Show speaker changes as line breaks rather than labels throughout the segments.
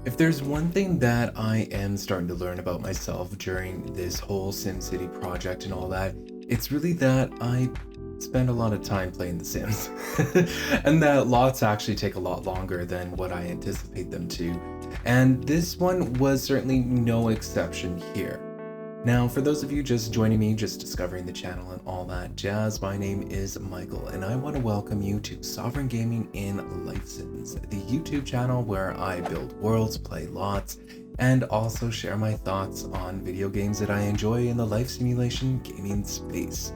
If there's one thing that I am starting to learn about myself during this whole SimCity project and all that, it's really that I spend a lot of time playing The Sims. And that lots actually take a lot longer than what I anticipate them to. And this one was certainly no exception here. Now, for those of you just joining me, just discovering the channel and all that jazz, my name is Michael, and I want to welcome you to Sovereign Gaming in Life Sims, the YouTube channel where I build worlds, play lots, and also share my thoughts on video games that I enjoy in the life simulation gaming space.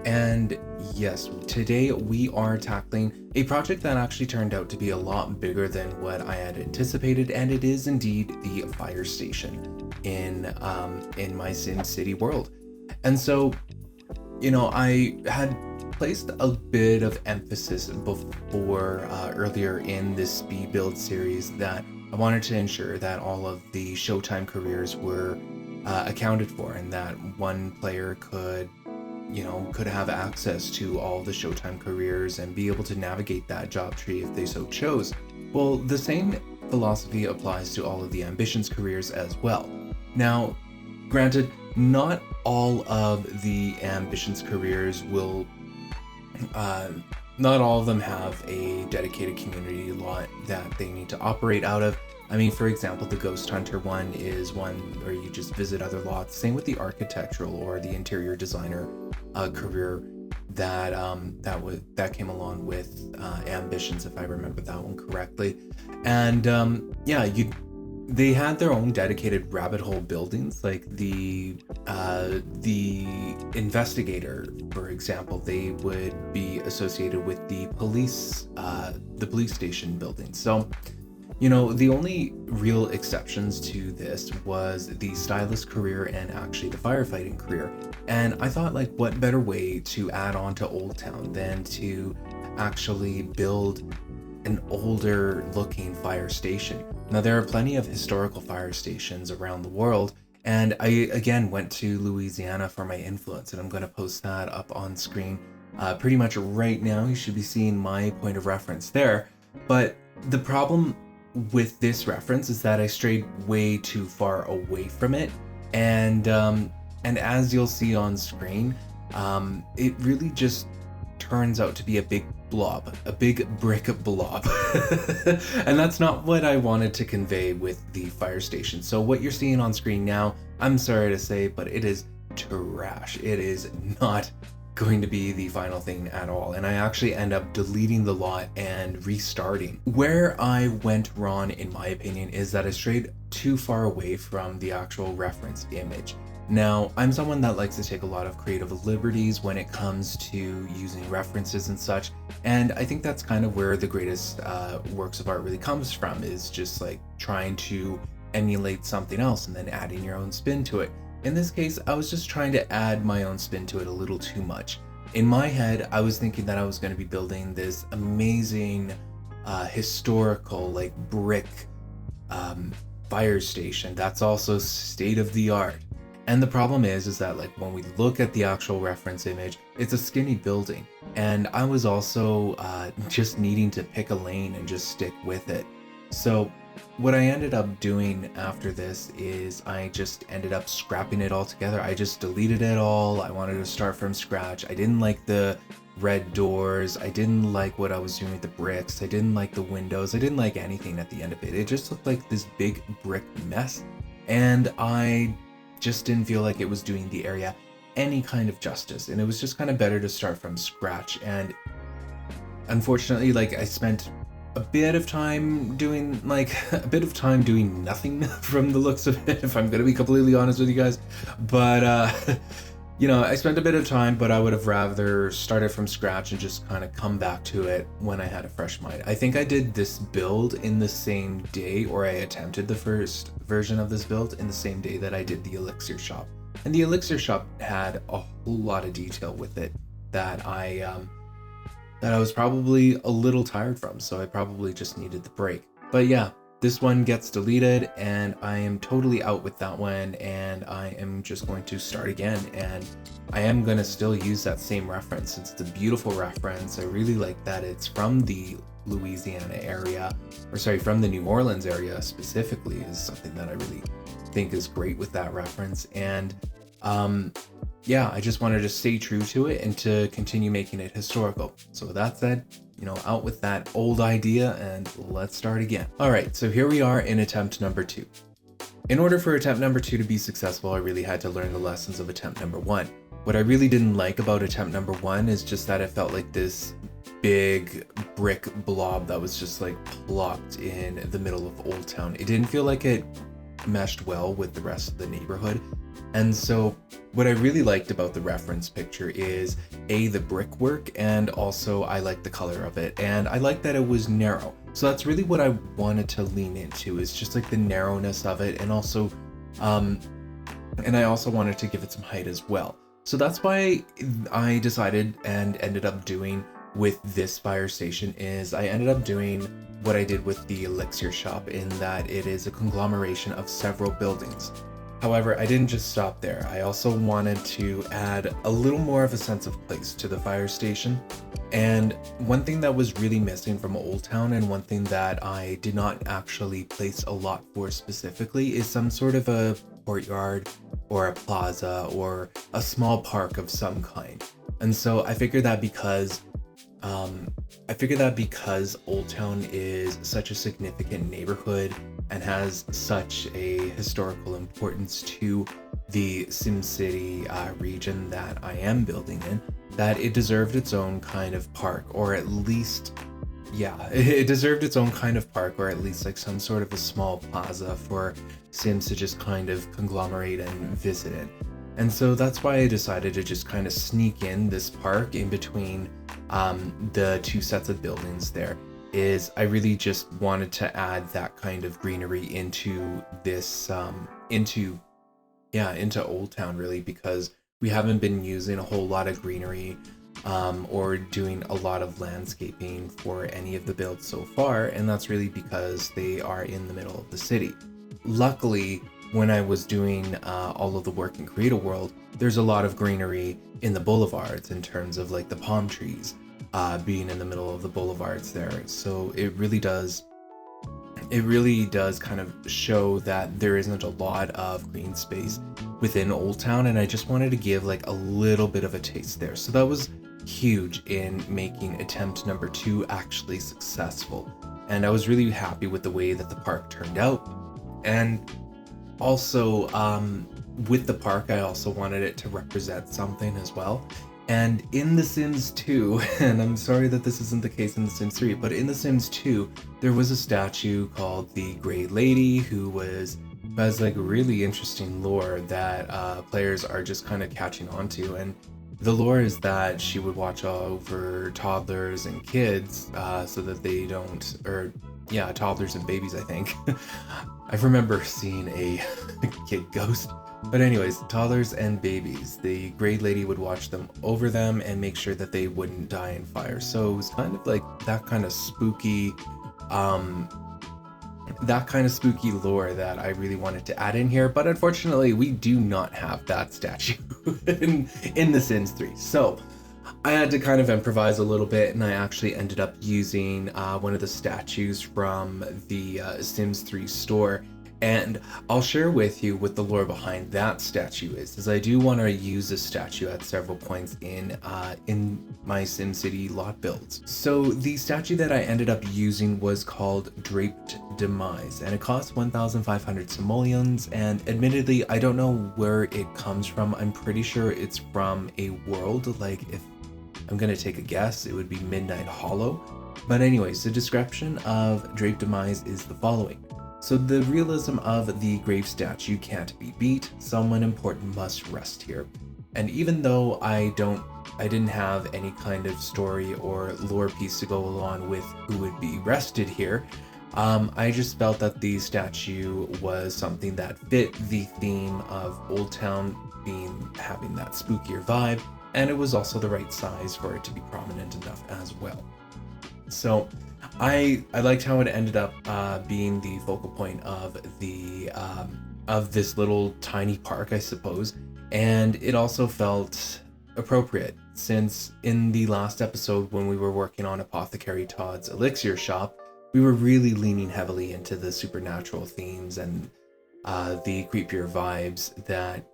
And yes, today we are tackling a project that actually turned out to be a lot bigger than what I had anticipated, and it is indeed the fire station in my SimCity world. And so, I had placed a bit of emphasis before earlier in this Speedbuild series that I wanted to ensure that all of the Showtime careers were accounted for, and that one player could have access to all the Showtime careers and be able to navigate that job tree if they so chose. Well, the same philosophy applies to all of the ambitions careers as well. Now, granted, not all of the ambitions careers will, not all of them have a dedicated community lot that they need to operate out of. I mean, for example, the Ghost Hunter one is one where you just visit other lots. Same with the architectural or the interior designer career that came along with ambitions, if I remember that one correctly. And they had their own dedicated rabbit hole buildings, like the investigator, for example. They would be associated with the police station building. So, the only real exceptions to this was the stylist career and actually the firefighting career. And I thought, like, what better way to add on to Old Town than to actually build an older looking fire station. Now, there are plenty of historical fire stations around the world, and I again went to Louisiana for my influence, and I'm going to post that up on screen pretty much right now. You should be seeing my point of reference there. But the problem with this reference is that I strayed way too far away from it, and as you'll see on screen, it really just turns out to be a big blob, a big brick blob. And that's not what I wanted to convey with the fire station. So what you're seeing on screen now, I'm sorry to say, but it is trash. It is not going to be the final thing at all. And I actually end up deleting the lot and restarting. Where I went wrong, in my opinion, is that I strayed too far away from the actual reference image. Now, I'm someone that likes to take a lot of creative liberties when it comes to using references and such, and I think that's kind of where the greatest works of art really comes from, is just like trying to emulate something else and then adding your own spin to it. In this case, I was just trying to add my own spin to it a little too much. In my head, I was thinking that I was going to be building this amazing historical, like, brick fire station that's also state of the art. And the problem is that, like, when we look at the actual reference image, it's a skinny building. And I was also just needing to pick a lane and just stick with it. So what I ended up doing after this is I just ended up scrapping it all together. I just deleted it all. I wanted to start from scratch. I didn't like the red doors. I didn't like what I was doing with the bricks. I didn't like the windows. I didn't like anything at the end of it. It just looked like this big brick mess. And I just didn't feel like it was doing the area any kind of justice, and it was just kind of better to start from scratch. And unfortunately, like, I spent a bit of time doing nothing from the looks of it, if I'm gonna be completely honest with you guys. But I spent a bit of time, but I would have rather started from scratch and just kind of come back to it when I had a fresh mind. I think I did this build in the same day, or I attempted the first version of this build in the same day that I did the elixir shop. And the elixir shop had a whole lot of detail with it that I was probably a little tired from, so I probably just needed the break. But yeah, this one gets deleted, and I am totally out with that one, and I am just going to start again. And I am going to still use that same reference. It's a beautiful reference. I really like that it's from the Louisiana area, or sorry, from the New Orleans area specifically, is something that I really think is great with that reference. And yeah, I just wanted to stay true to it and to continue making it historical. So with that said, out with that old idea, and let's start again. All right, so here we are in attempt number 2. In order for attempt number 2 to be successful, I really had to learn the lessons of attempt number 1. What I really didn't like about attempt number 1 is just that it felt like this big brick blob that was just like plopped in the middle of Old Town. It didn't feel like it meshed well with the rest of the neighborhood. And so what I really liked about the reference picture is the brickwork, and also I like the color of it, and I like that it was narrow. So that's really what I wanted to lean into, is just like the narrowness of it, and also and I also wanted to give it some height as well. So that's why I decided and ended up doing with this fire station is I ended up doing what I did with the elixir shop, in that it is a conglomeration of several buildings. However, I didn't just stop there. I also wanted to add a little more of a sense of place to the fire station. And one thing that was really missing from Old Town, and one thing that I did not actually place a lot for specifically, is some sort of a courtyard or a plaza or a small park of some kind. And so I figured that because Old Town is such a significant neighborhood and has such a historical importance to the SimCity region that I am building in, that it deserved its own kind of park, or at least, it deserved its own kind of park, or at least like some sort of a small plaza for Sims to just kind of conglomerate and visit in. And so that's why I decided to just kind of sneak in this park in between the two sets of buildings there. Is I really just wanted to add that kind of greenery into this into Old Town, really, because we haven't been using a whole lot of greenery or doing a lot of landscaping for any of the builds so far, and that's really because they are in the middle of the city. Luckily, when I was doing all of the work in Create a World, there's a lot of greenery in the boulevards in terms of like the palm trees being in the middle of the boulevards there. So it really does kind of show that there isn't a lot of green space within Old Town, and I just wanted to give like a little bit of a taste there. So that was huge in making attempt number 2 actually successful. And I was really happy with the way that the park turned out. And also with the park, I also wanted it to represent something as well. And in The Sims 2, and I'm sorry that this isn't the case in The Sims 3, but in The Sims 2, there was a statue called the Grey Lady who has like really interesting lore that players are just kind of catching on to. And the lore is that she would watch over toddlers and kids so that they don't, toddlers and babies, I think. I remember seeing a kid ghost. But anyways, toddlers and babies, the Grey Lady would watch them over them and make sure that they wouldn't die in fire. So it was kind of like that kind of spooky lore that I really wanted to add in here. But unfortunately, we do not have that statue in The Sims 3. So I had to kind of improvise a little bit, and I actually ended up using one of the statues from the Sims 3 store. And I'll share with you what the lore behind that statue is, as I do want to use this statue at several points in my SimCity lot builds. So the statue that I ended up using was called Draped Demise, and it cost 1,500 simoleons, and admittedly, I don't know where it comes from. I'm pretty sure it's from a world, like if I'm gonna take a guess, it would be Midnight Hollow. But anyways, the description of Draped Demise is the following. So the realism of the grave statue can't be beat. Someone important must rest here. And even though I didn't have any kind of story or lore piece to go along with who would be rested here, I just felt that the statue was something that fit the theme of Old Town having that spookier vibe, and it was also the right size for it to be prominent enough as well. So I liked how it ended up being the focal point of this little tiny park, I suppose, and it also felt appropriate since in the last episode when we were working on Apothecary Todd's elixir shop, we were really leaning heavily into the supernatural themes and the creepier vibes that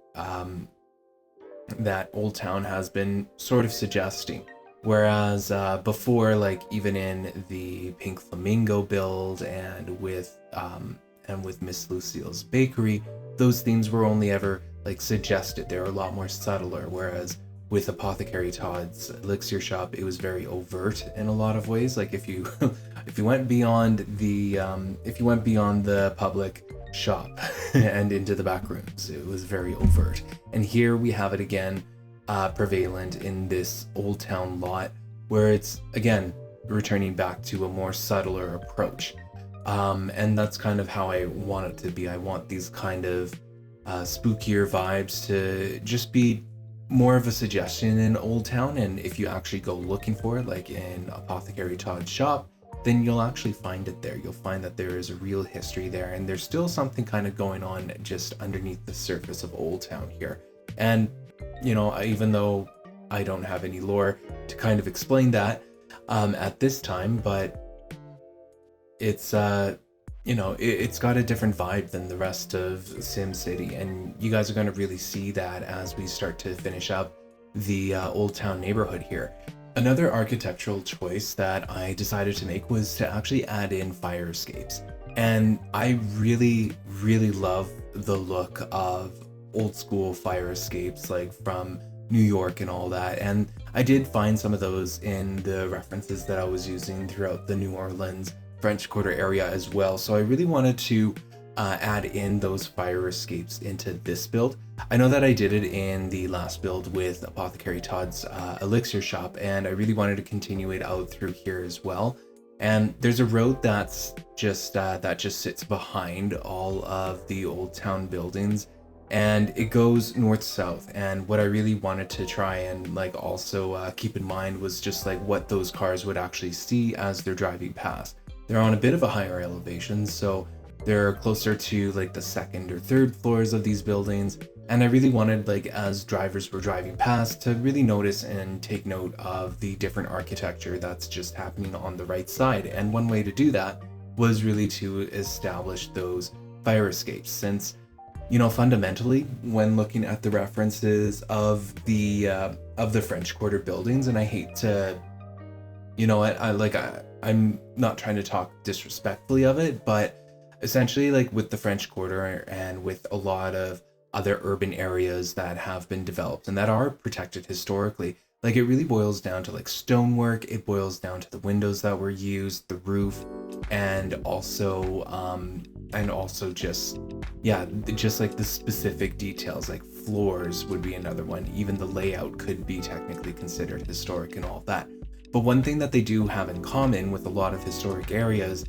Old Town has been sort of suggesting. Whereas before, like even in the Pink Flamingo build and with Miss Lucille's Bakery, those themes were only ever like suggested. They were a lot more subtler. Whereas with Apothecary Todd's elixir shop, it was very overt in a lot of ways. Like if you if you went beyond the public shop and into the back rooms, it was very overt. And here we have it again, prevalent in this Old Town lot, where it's again returning back to a more subtler approach. And that's kind of how I want it to be. I want these kind of spookier vibes to just be more of a suggestion in Old Town, and if you actually go looking for it, like in Apothecary Todd's shop, then you'll actually find it there. You'll find that there is a real history there, and there's still something kind of going on just underneath the surface of Old Town here. And, you know, even though I don't have any lore to kind of explain that at this time, but it's it's got a different vibe than the rest of SimCity, and you guys are going to really see that as we start to finish up the Old Town neighborhood here. Another architectural choice that I decided to make was to actually add in fire escapes. And I really, really love the look of old school fire escapes, like from New York and all that. And I did find some of those in the references that I was using throughout the New Orleans French Quarter area as well. So I really wanted to add in those fire escapes into this build. I know that I did it in the last build with Apothecary Todd's elixir shop, and I really wanted to continue it out through here as well. And there's a road that's just that just sits behind all of the Old Town buildings, and it goes north-south. And what I really wanted to try and like also keep in mind was just like what those cars would actually see as they're driving past. They're on a bit of a higher elevation, so they're closer to like the second or third floors of these buildings. And I really wanted, like, as drivers were driving past, to really notice and take note of the different architecture that's just happening on the right side. And one way to do that was really to establish those fire escapes, since, you know, fundamentally, when looking at the references of the French Quarter buildings, and I hate to, you know, I'm not trying to talk disrespectfully of it, but essentially, like with the French Quarter and with a lot of other urban areas that have been developed and that are protected historically, like it really boils down to like stonework. It boils down to the windows that were used, the roof, and also just like the specific details, like floors would be another one. Even the layout could be technically considered historic and all that. But one thing that they do have in common with a lot of historic areas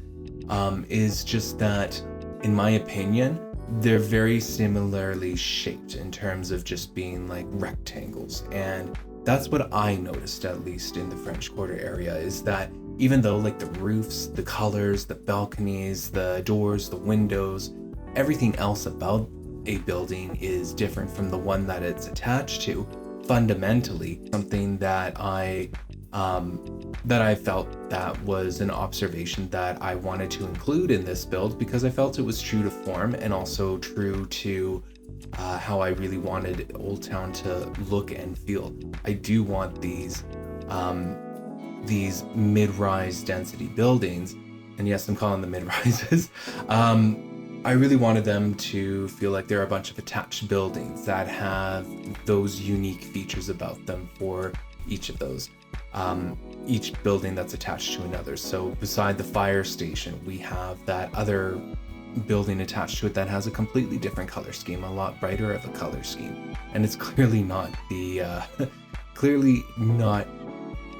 is just that, in my opinion, they're very similarly shaped in terms of just being like rectangles. And that's what I noticed, at least in the French Quarter area, is that even though like the roofs, the colors, the balconies, the doors, the windows, everything else about a building is different from the one that it's attached to, fundamentally something that I felt that was an observation that I wanted to include in this build, because I felt it was true to form and also true to how I really wanted Old Town to look and feel. I do want these mid-rise density buildings, and yes, I'm calling them mid-rises. I really wanted them to feel like they're a bunch of attached buildings that have those unique features about them for each of those. Each building that's attached to another. So beside the fire station, we have that other building attached to it that has a completely different color scheme, a lot brighter of a color scheme. And it's clearly not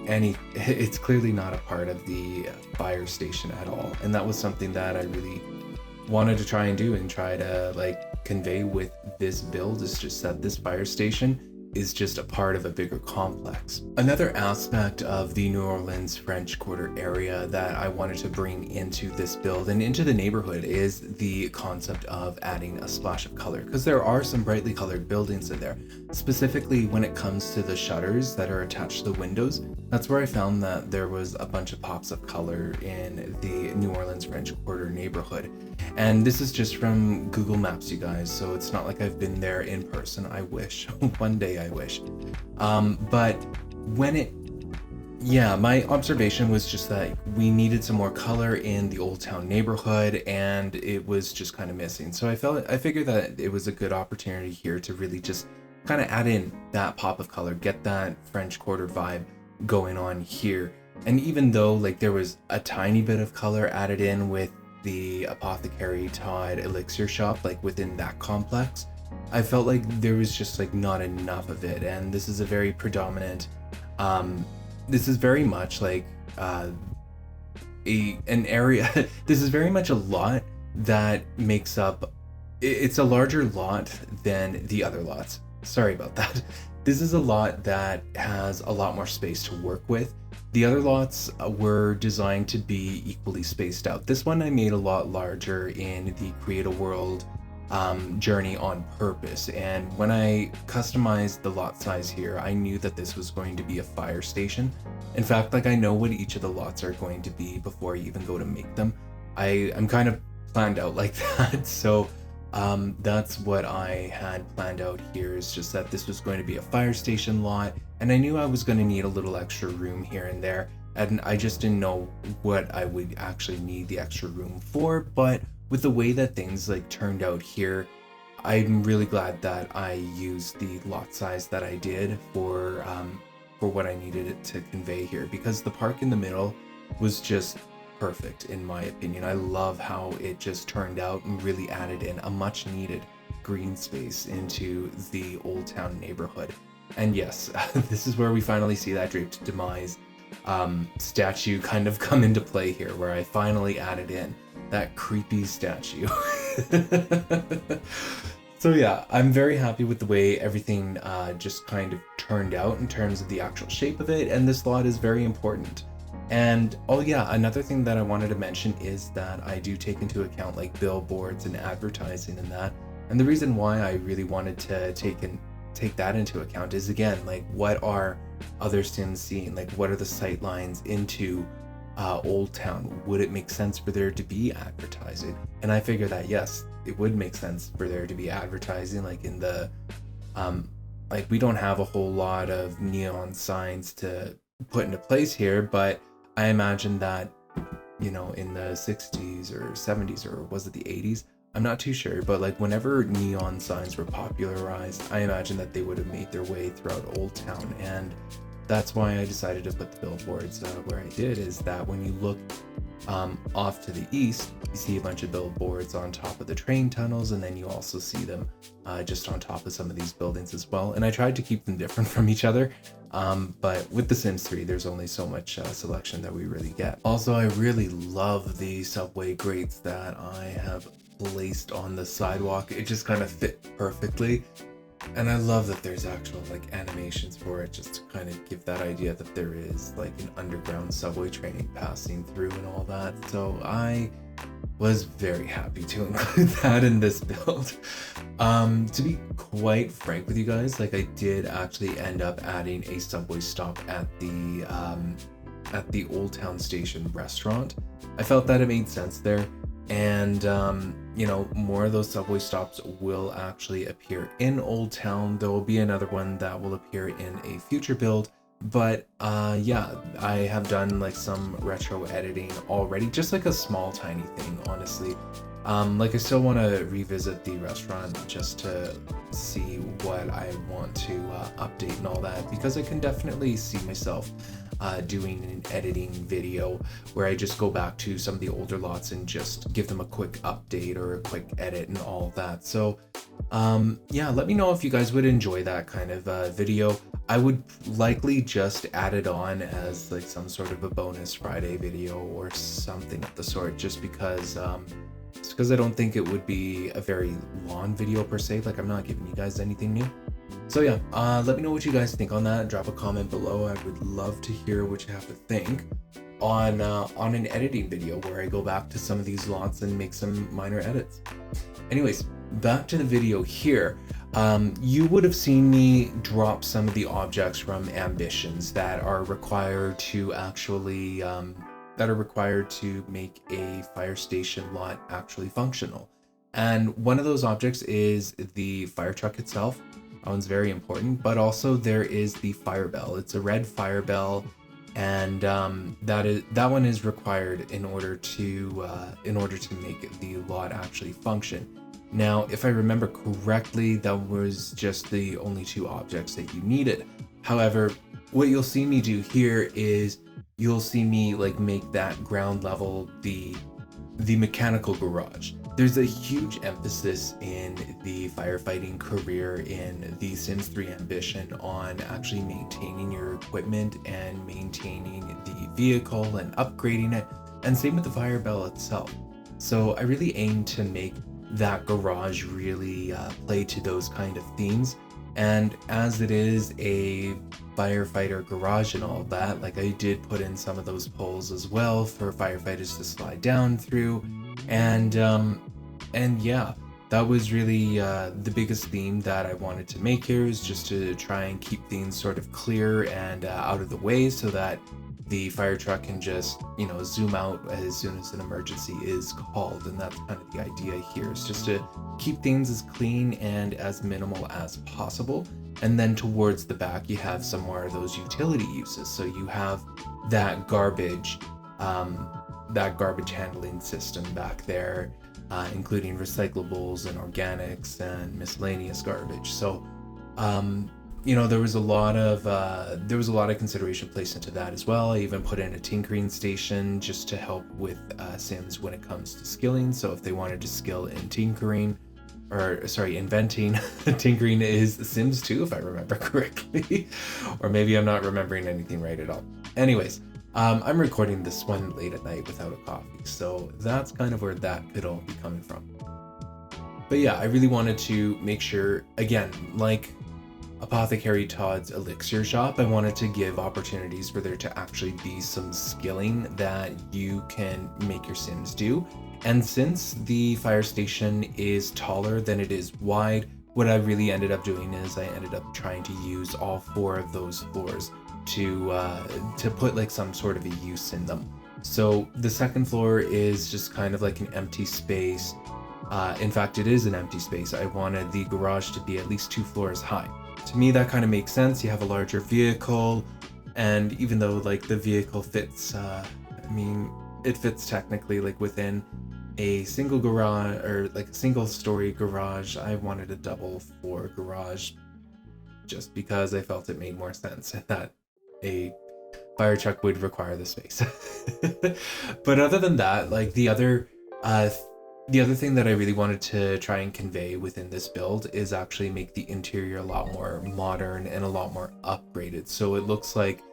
it's clearly not a part of the fire station at all. And that was something that I really wanted to try and do and try to like convey with this build, is just that this fire station is just a part of a bigger complex. Another aspect of the New Orleans French Quarter area that I wanted to bring into this build and into the neighborhood is the concept of adding a splash of color, because there are some brightly colored buildings in there. Specifically when it comes to the shutters that are attached to the windows, that's where I found that there was a bunch of pops of color in the New Orleans French Quarter neighborhood. And this is just from Google Maps, you guys, so it's not like I've been there in person. I wish. One day I wish. But my observation was just that we needed some more color in the Old Town neighborhood, and it was just kind of missing. So I figured that it was a good opportunity here to really just kind of add in that pop of color, get that French Quarter vibe going on here. And even though like there was a tiny bit of color added in with the Apothecary Todd elixir shop, like within that complex, I felt like there was just like not enough of it. And this is a very predominant, this is very much like an area, this is very much a lot that makes up, it's a larger lot than the other lots. Sorry about that. This is a lot that has a lot more space to work with. The other lots were designed to be equally spaced out. This one I made a lot larger in the Create a World journey on purpose. And when I customized the lot size here, I knew that this was going to be a fire station. In fact, like I know what each of the lots are going to be before I even go to make them. I'm kind of planned out like that. So that's what I had planned out here, is just that this was going to be a fire station lot, and I knew I was going to need a little extra room here and there, and I just didn't know what I would actually need the extra room for. But with the way that things like turned out here, I'm really glad that I used the lot size that I did for what I needed it to convey here, because the park in the middle was just perfect in my opinion. I love how it just turned out and really added in a much needed green space into the Old Town neighborhood. And yes, this is where we finally see that Draped Demise statue kind of come into play here, where I finally added in that creepy statue. So yeah, I'm very happy with the way everything just kind of turned out in terms of the actual shape of it, and this lot is very important. And oh yeah, another thing that I wanted to mention is that I do take into account like billboards and advertising and that. And the reason why I really wanted to take that into account is, again, like what are other Sims seeing? Like what are the sight lines into Old Town? Would it make sense for there to be advertising? And I figure that yes, it would make sense for there to be advertising, like in the like we don't have a whole lot of neon signs to put into place here, but I imagine that, you know, in the 60s or 70s, or was it the 80s? I'm not too sure, but like whenever neon signs were popularized, I imagine that they would have made their way throughout Old Town. And that's why I decided to put the billboards where I did, is that when you look off to the east, you see a bunch of billboards on top of the train tunnels, and then you also see them just on top of some of these buildings as well. And I tried to keep them different from each other, but with The Sims 3, there's only so much selection that we really get. Also, I really love the subway grates that I have placed on the sidewalk. It just kind of fit perfectly. And I love that there's actual like animations for it, just to kind of give that idea that there is like an underground subway train passing through and all that. So I was very happy to include that in this build. To be quite frank with you guys, like I did actually end up adding a subway stop at the Old Town Station restaurant. I felt that it made sense there. And you know, more of those subway stops will actually appear in Old Town. There will be another one that will appear in a future build, but yeah, I have done like some retro editing already, just like a small tiny thing, honestly. Like I still want to revisit the restaurant just to see what I want to update and all that, because I can definitely see myself doing an editing video where I just go back to some of the older lots and just give them a quick update or a quick edit and all that. So yeah, let me know if you guys would enjoy that kind of video. I would likely just add it on as like some sort of a bonus Friday video or something of the sort, just because I don't think it would be a very long video per se. Like I'm not giving you guys anything new. So yeah, let me know what you guys think on that. Drop a comment below. I would love to hear what you have to think on an editing video where I go back to some of these lots and make some minor edits. Anyways, back to the video here. You would have seen me drop some of the objects from ambitions that are required to actually make a fire station lot actually functional. And one of those objects is the fire truck itself. That one's very important, but also there is the fire bell. It's a red fire bell, and that one is required in order to make the lot actually function. Now, if I remember correctly, that was just the only two objects that you needed. However, what you'll see me do here is you'll see me like make that ground level the mechanical garage. There's a huge emphasis in the firefighting career in the Sims 3 Ambition on actually maintaining your equipment and maintaining the vehicle and upgrading it, and same with the fire bell itself. So I really aim to make that garage really play to those kind of themes. And as it is a firefighter garage and all that, like I did put in some of those poles as well for firefighters to slide down through. And yeah, that was really the biggest theme that I wanted to make here, is just to try and keep things sort of clear and out of the way so that the fire truck can just, zoom out as soon as an emergency is called. And that's kind of the idea here, is just to keep things as clean and as minimal as possible. And then towards the back, you have some more of those utility uses. So you have that garbage handling system back there, including recyclables and organics and miscellaneous garbage. So, there was a lot of consideration placed into that as well. I even put in a tinkering station just to help with Sims when it comes to skilling. So if they wanted to skill in inventing, tinkering is Sims 2, if I remember correctly, or maybe I'm not remembering anything right at all. Anyways, I'm recording this one late at night without a coffee, so that's kind of where that could all be coming from. But yeah, I really wanted to make sure, again, like Apothecary Todd's elixir shop, I wanted to give opportunities for there to actually be some skilling that you can make your Sims do. And since the fire station is taller than it is wide, what I really ended up doing is I ended up trying to use all 4 of those floors to put like some sort of a use in them. So the second floor is just kind of like an empty space. In fact, it is an empty space. I wanted the garage to be at least 2 floors high. To me, that kind of makes sense. You have a larger vehicle, and even though like the vehicle fits, it fits technically like within a single garage or like a single story garage, I wanted a double floor garage just because I felt it made more sense and that a fire truck would require the space. But other than that, like the other thing that I really wanted to try and convey within this build is actually make the interior a lot more modern and a lot more upgraded. So it looks like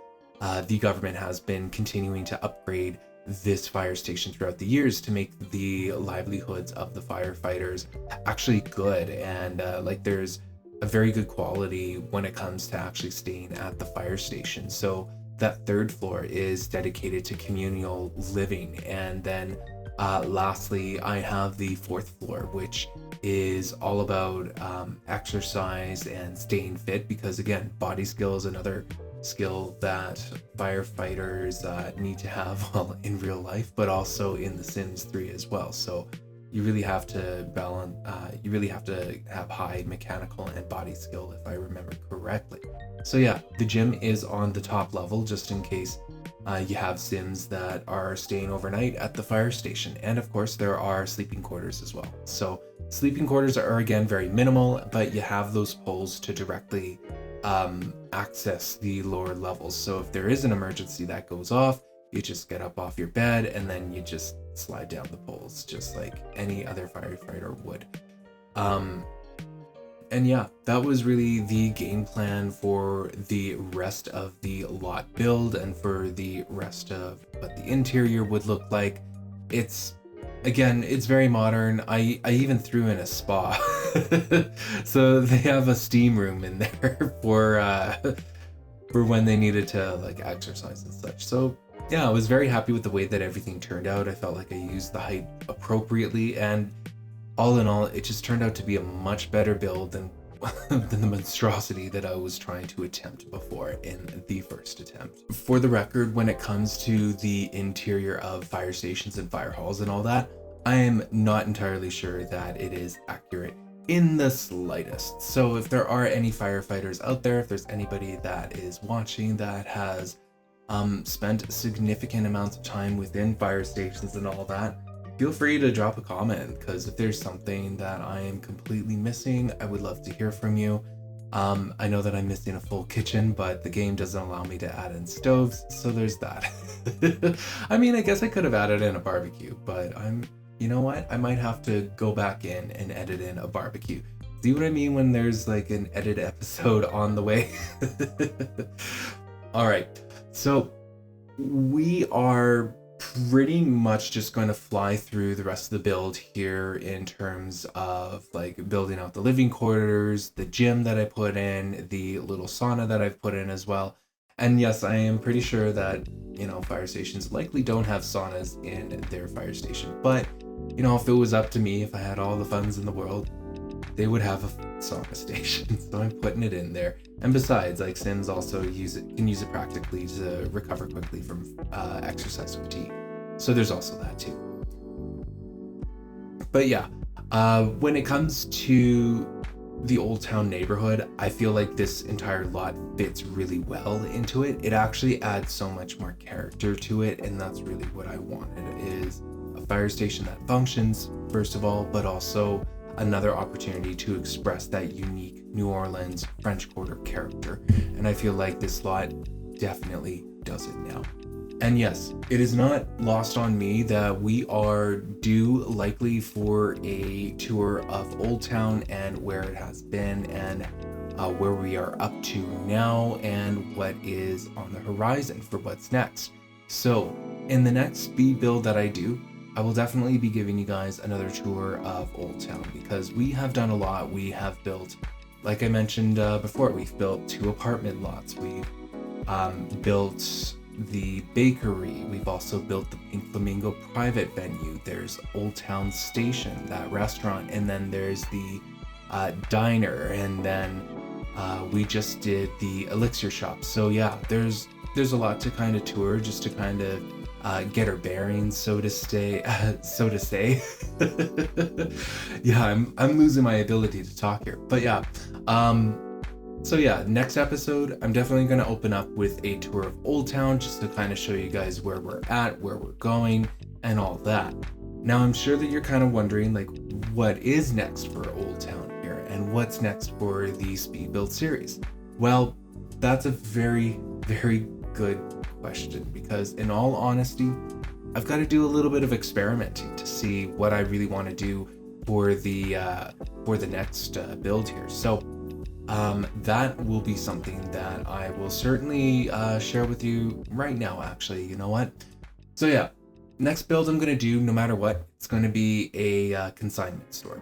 the government has been continuing to upgrade this fire station throughout the years to make the livelihoods of the firefighters actually good, and like there's a very good quality when it comes to actually staying at the fire station. So that 3rd floor is dedicated to communal living, and then lastly I have the 4th floor, which is all about exercise and staying fit, because again, body skill is another skill that firefighters need to have, well, in real life, but also in The Sims 3 as well. So you really have to balance, you really have to have high mechanical and body skill, if I remember correctly. So yeah, the gym is on the top level, just in case you have Sims that are staying overnight at the fire station. And of course, there are sleeping quarters as well. So sleeping quarters are again very minimal, but you have those poles to directly access the lower levels. So if there is an emergency that goes off, you just get up off your bed and then you just slide down the poles just like any other firefighter would. And yeah, that was really the game plan for the rest of the lot build and for the rest of what the interior would look like. It's Again, it's very modern. I even threw in a spa. So they have a steam room in there for when they needed to like exercise and such. So yeah, I was very happy with the way that everything turned out. I felt like I used the height appropriately, and all in all, it just turned out to be a much better build than than the monstrosity that I was trying to attempt before in the first attempt. For the record, when it comes to the interior of fire stations and fire halls and all that, I am not entirely sure that it is accurate in the slightest. So if there are any firefighters out there, if there's anybody that is watching that has spent significant amounts of time within fire stations and all that, feel free to drop a comment, because if there's something that I am completely missing, I would love to hear from you. I know that I'm missing a full kitchen, but the game doesn't allow me to add in stoves, so there's that. I mean, I guess I could have added in a barbecue, but you know what? I might have to go back in and edit in a barbecue. See what I mean when there's like an edit episode on the way? All right, so we are pretty much just going to fly through the rest of the build here in terms of like building out the living quarters, the gym that I put in, the little sauna that I've put in as well. And yes, I am pretty sure that, fire stations likely don't have saunas in their fire station. But, if it was up to me, if I had all the funds in the world, they would have a sauna station. So I'm putting it in there. And besides, like Sims also can use it practically to recover quickly from exercise fatigue. So there's also that too. But yeah, when it comes to the Old Town neighborhood, I feel like this entire lot fits really well into it. It actually adds so much more character to it, and that's really what I wanted, is a fire station that functions, first of all, but also another opportunity to express that unique New Orleans French Quarter character. And I feel like this lot definitely does it now. And yes, it is not lost on me that we are due likely for a tour of Old Town and where it has been, and where we are up to now, and what is on the horizon for what's next. So in the next speed build that I do, I will definitely be giving you guys another tour of Old Town, because we have done a lot. We have built, like I mentioned before, we've built 2 apartment lots. We've built the bakery. We've also built the Pink Flamingo private venue. There's Old Town Station, that restaurant, and then there's the diner, and then we just did the elixir shop. So yeah, there's a lot to kind of tour, just to kind of get our bearings, so to say. Yeah, I'm losing my ability to talk here, but yeah. So yeah, next episode, I'm definitely going to open up with a tour of Old Town, just to kind of show you guys where we're at, where we're going, and all that. Now, I'm sure that you're kind of wondering, like, what is next for Old Town here, and what's next for the Speed Build series? Well, that's a very, very good question, because in all honesty, I've got to do a little bit of experimenting to see what I really want to do for the next build here. So that will be something that I will certainly share with you right now, actually. You know what? So yeah, next build I'm going to do, no matter what, it's going to be a consignment store.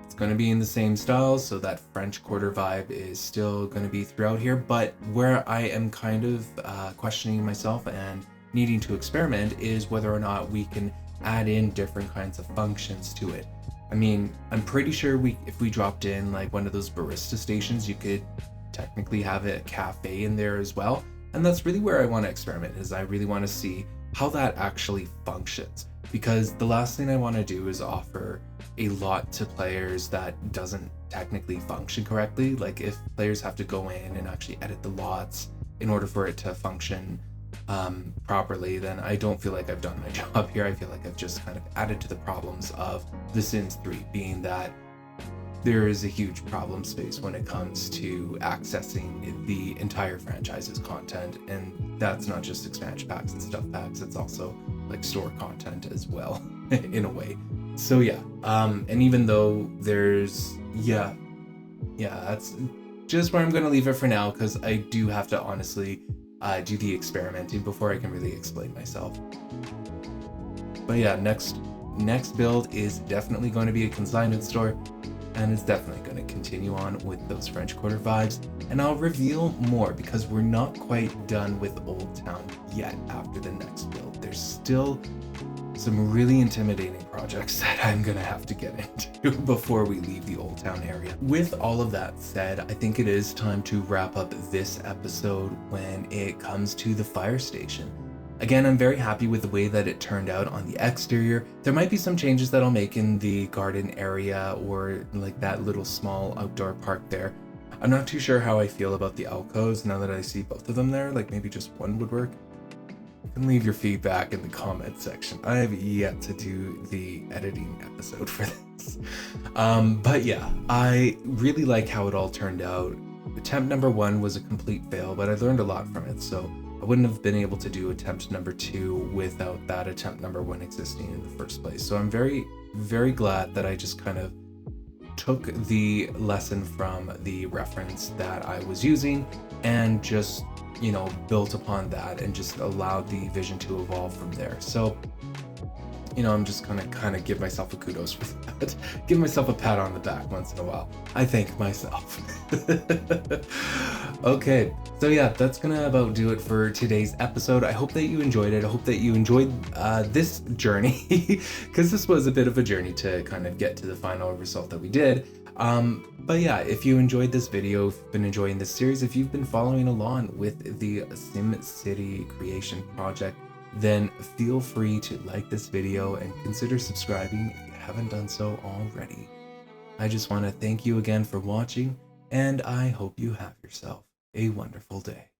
It's going to be in the same style, so that French Quarter vibe is still going to be throughout here, but where I am kind of questioning myself and needing to experiment is whether or not we can add in different kinds of functions to it. I mean, I'm pretty sure if we dropped in like one of those barista stations, you could technically have a cafe in there as well. And that's really where I want to experiment, is I really want to see how that actually functions. Because the last thing I want to do is offer a lot to players that doesn't technically function correctly. Like if players have to go in and actually edit the lots in order for it to function properly, then I don't feel like I've done my job here. I feel like I've just kind of added to the problems of The Sims 3, being that there is a huge problem space when it comes to accessing the entire franchise's content, and that's not just expansion packs and stuff packs, it's also like store content as well in a way. So yeah, and even though there's that's just where I'm going to leave it for now, because I do have to honestly do the experimenting before I can really explain myself. But yeah, next next build is definitely going to be a consignment store, and it's definitely going to continue on with those French Quarter vibes. And I'll reveal more because we're not quite done with Old Town yet after the next build. There's still some really intimidating projects that I'm gonna have to get into before we leave the Old Town area. With all of that said, I think it is time to wrap up this episode when it comes to the fire station. Again, I'm very happy with the way that it turned out on the exterior. There might be some changes that I'll make in the garden area or like that little small outdoor park there. I'm not too sure how I feel about the alcoves now that I see both of them there, like maybe just one would work. You can leave your feedback in the comment section. I have yet to do the editing episode for this. But yeah, I really like how it all turned out. Attempt number 1 was a complete fail, but I learned a lot from it, so I wouldn't have been able to do attempt number 2 without that attempt number 1 existing in the first place. So I'm very, very glad that I just kind of took the lesson from the reference that I was using and just, you know, built upon that and just allowed the vision to evolve from there. So, you know, I'm just gonna kind of give myself a kudos for that. Give myself a pat on the back once in a while. I thank myself. Okay, so yeah, that's gonna about do it for today's episode. I hope that you enjoyed it. I hope that you enjoyed this journey, because this was a bit of a journey to kind of get to the final result that we did. But yeah, if you enjoyed this video, if you've been enjoying this series, if you've been following along with the SimCity creation project, then feel free to like this video and consider subscribing if you haven't done so already. I just want to thank you again for watching, and I hope you have yourself a wonderful day.